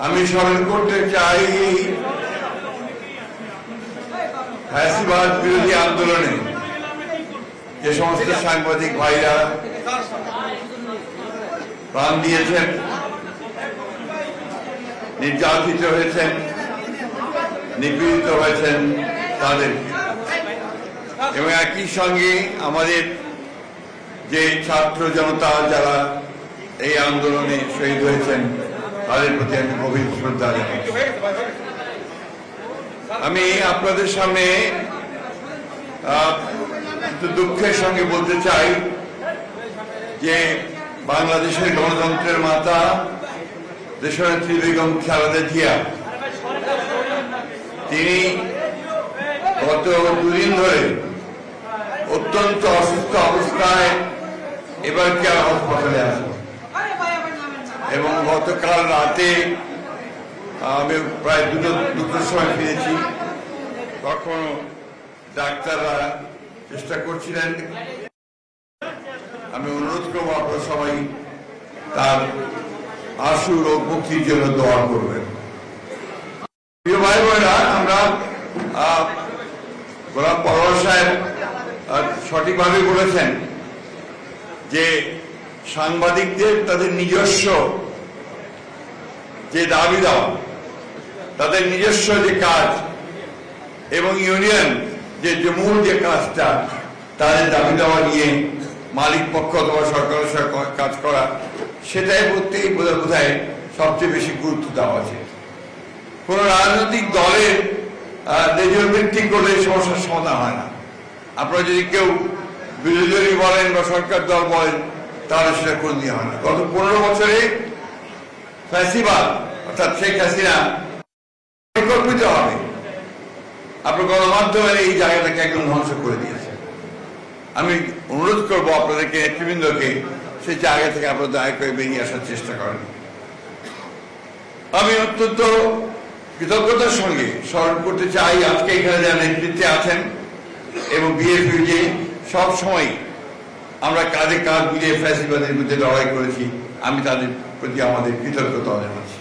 আমি স্মরণ করতে চাই ফ্যাসিবাদ বিরোধী আন্দোলনে যে সমস্ত সাংবাদিক ভাইরা প্রাণ দিয়েছেন, নির্যাতিত হয়েছেন, নিপীড়িত হয়েছেন তাদেরকে, এবং একই সঙ্গে আমাদের যে ছাত্র জনতা যারা এই আন্দোলনে শহীদ হয়েছেন তাদের প্রতি আমি গভীর শ্রদ্ধা জানাচ্ছি। আমি আপনাদের সামনে দুঃখের সঙ্গে বলতে চাই যে বাংলাদেশের গণতন্ত্রের মাতা দেশনেত্রী বেগম খালেদা জিয়া তিনি গত দুদিন ধরে অত্যন্ত অসুস্থ অবস্থায় এবার কেয়ার হাসপাতালে আছেন, এবং গতকাল রাতে আমি প্রায় দুটোর সময় ফিরেছি, তখন ডাক্তাররা চেষ্টা করছিলেন। আমি অনুরোধ করবো আপনারা সবাই তার আশু রোগ মুক্তির জন্য দোয়া করবেন। প্রিয় ভাই বোনেরা, আমরা গোলাম পরোয়ার সাহেব সঠিকভাবে বলেছেন যে সাংবাদিকদের তাদের নিজস্ব যে দাবি দেওয়া, তাদের নিজস্ব যে কাজ, এবং ইউনিয়ন যে মূল যে কাজটা তাদের দাবি দেওয়া নিয়ে মালিক পক্ষ অথবা সরকারের সাথে কাজ করা, সেটাই প্রত্যেকেই বোধহয় সবচেয়ে বেশি গুরুত্ব দেওয়া আছে। কোন রাজনৈতিক দলের নিজের ভিত্তিক করলে সমস্যার সমাধান হয় না। আপনারা যদি কেউ বিরোধী দলই বলেন বা সরকার দল বলেন, তাহলে সেটা করে দেওয়া হয় না। গত 15 বছরে ফ্যাসিবাদ অর্থাৎ শেখ হাসিনা পরিকল্পিত হবে আপনার গণমাধ্যমের এই জায়গাটাকে একদম ধ্বংস করে দিয়েছে। আমি অনুরোধ করবো আপনাদেরকে, নেতৃবৃন্দকে, সেই জায়গা থেকে আপনারা দয়া করে বেরিয়ে আসার চেষ্টা করেন। আমি অত্যন্ত কৃতজ্ঞতার সঙ্গে স্মরণ করতে চাই আজকে এখানে যারা নেতৃত্বে আছেন এবং বিএনপি যে সব সময় আমরা কাঁধে কাঁধ মিলিয়ে ফ্যাসিবাদের বিরুদ্ধে লড়াই করেছি, আমি তাদের প্রতি আমাদের কৃতজ্ঞতা জানাচ্ছি।